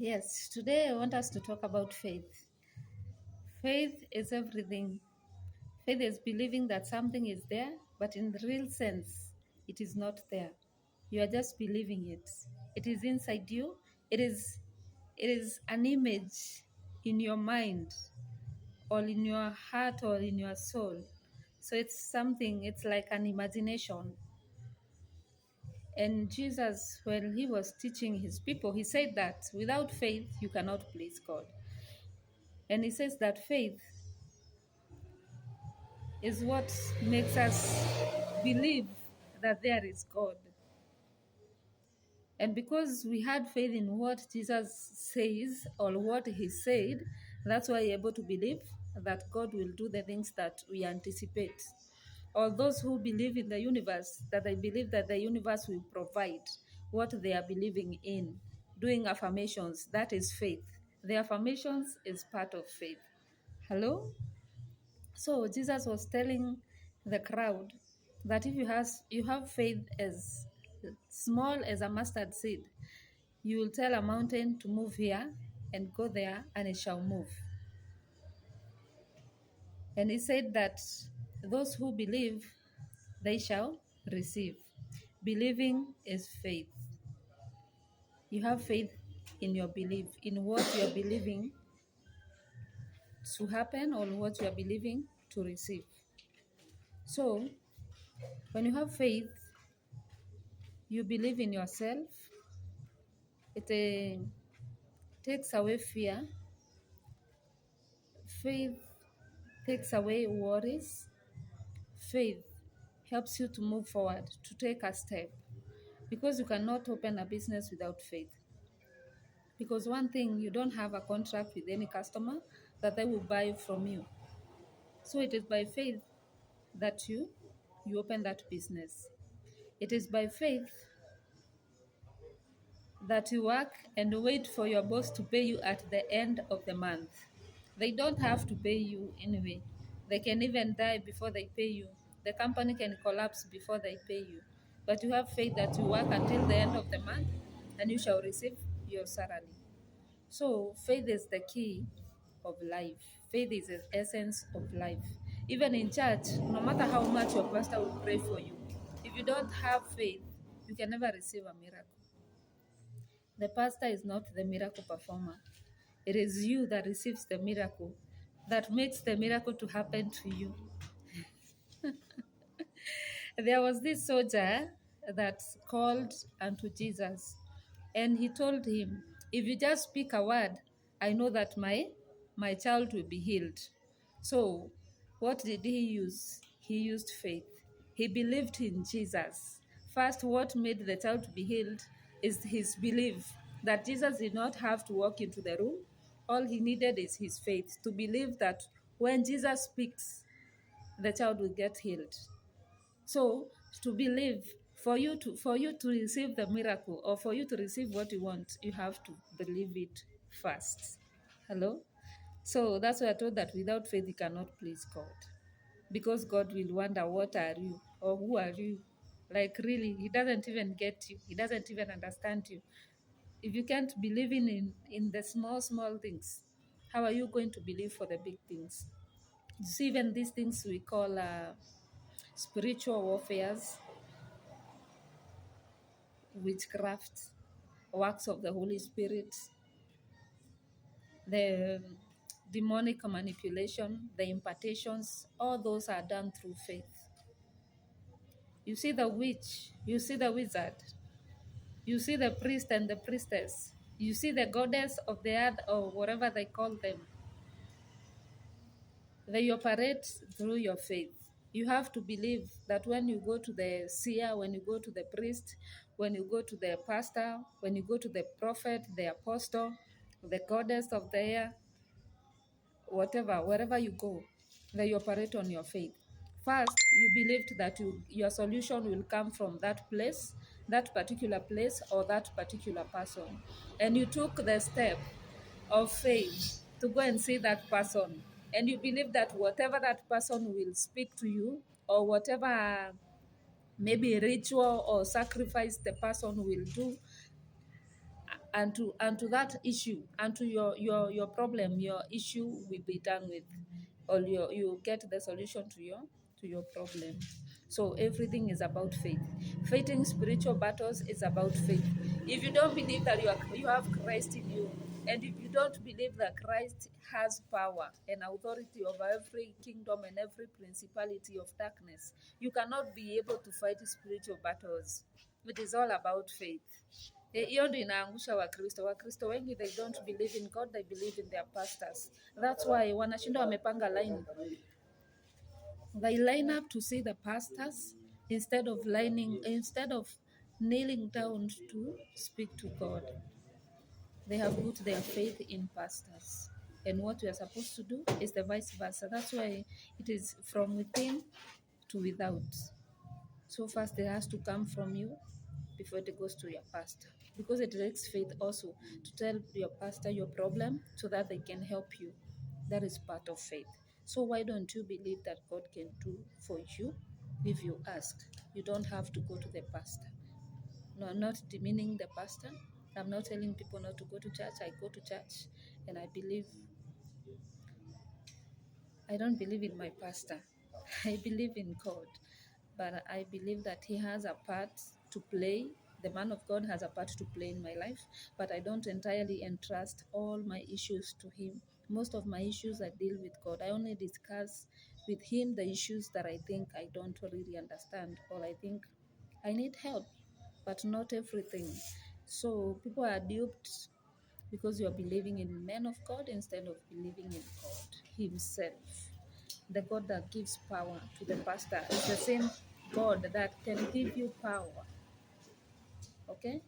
Yes, today I want us to talk about faith. Faith is everything. Faith is believing that something is there, but in the real sense, it is not there. You are just believing it. It is inside you. It is an image in your mind or in your heart or in your soul. So it's something, it's like an imagination. And Jesus, when he was teaching his people, he said that without faith, you cannot please God. And he says that faith is what makes us believe that there is God. And because we had faith in what Jesus says or what he said, that's why we're able to believe that God will do the things that we anticipate. Or those who believe in the universe, that they believe that the universe will provide what they are believing in. Doing affirmations, that is faith. The affirmations is part of faith. Hello? So Jesus was telling the crowd that if you have faith as small as a mustard seed, you will tell a mountain to move here and go there, and it shall move. And he said that those who believe, they shall receive. Believing is faith. You have faith in your belief, in what you are believing to happen or what you are believing to receive. So when you have faith, you believe in yourself. It takes away fear. Faith takes away worries. Faith helps you to move forward, to take a step. Because you cannot open a business without faith. Because one thing, you don't have a contract with any customer that they will buy from you. So it is by faith that you open that business. It is by faith that you work and wait for your boss to pay you at the end of the month. They don't have to pay you anyway. They can even die before they pay you. The company can collapse before they pay you. But you have faith that you work until the end of the month and you shall receive your salary. So faith is the key of life. Faith is the essence of life. Even in church, no matter how much your pastor will pray for you, if you don't have faith, you can never receive a miracle. The pastor is not the miracle performer. It is you that receives the miracle, that makes the miracle to happen to you. There was this soldier that called unto Jesus, and he told him, if you just speak a word, I know that my child will be healed. So what did he use? He used faith. He believed in Jesus. First, what made the child to be healed is his belief that Jesus did not have to walk into the room. All he needed is his faith to believe that when Jesus speaks, the child will get healed. So to believe, for you to receive the miracle, or for you to receive what you want, you have to believe it first. Hello? So that's why I told that without faith you cannot please God. Because God will wonder, what are you? Or who are you? Like really, he doesn't even get you. He doesn't even understand you. If you can't believe in the small things, how are you going to believe for the big things? You see, even these things we call spiritual warfares, witchcraft, works of the Holy Spirit, the demonic manipulation, the impartations, all those are done through faith. You see the witch, you see the wizard, you see the priest and the priestess, you see the goddess of the earth, or whatever they call them. They operate through your faith. You have to believe that when you go to the seer, when you go to the priest, when you go to the pastor, when you go to the prophet, the apostle, the goddess of the air, whatever, wherever you go, they operate on your faith. First, you believed that your solution will come from that place, that particular place, or that particular person. And you took the step of faith to go and see that person. And you believe that whatever that person will speak to you, or whatever maybe ritual or sacrifice the person will do, and to that issue, and to your problem, your issue will be done with, or you get the solution to your problem. So everything is about faith. Fighting spiritual battles is about faith. If you don't believe that you have Christ in you, and if you don't believe that Christ has power and authority over every kingdom and every principality of darkness, you cannot be able to fight spiritual battles. It is all about faith. Hiyo ndio inaangusha Wakristo. Wakristo wengi, they don't believe in God, they believe in their pastors. That's why wanashinda wamepanga line. They line up to see the pastors instead of kneeling down to speak to God. They have put their faith in pastors. And what we are supposed to do is the vice versa. That's why it is from within to without. So first it has to come from you before it goes to your pastor. Because it takes faith also to tell your pastor your problem so that they can help you. That is part of faith. So why don't you believe that God can do for you if you ask? You don't have to go to the pastor. No, I'm not demeaning the pastor. I'm not telling people not to go to church. I go to church and I don't believe in my pastor. I believe in God. But I believe that he has a part to play. The man of God has a part to play in my life, but I don't entirely entrust all my issues to him. Most of my issues I deal with God. I only discuss with him the issues that I think I don't really understand, or I think I need help, but not everything. So people are duped because you are believing in men of God instead of believing in God himself. The God that gives power to the pastor is the same God that can give you power. Okay?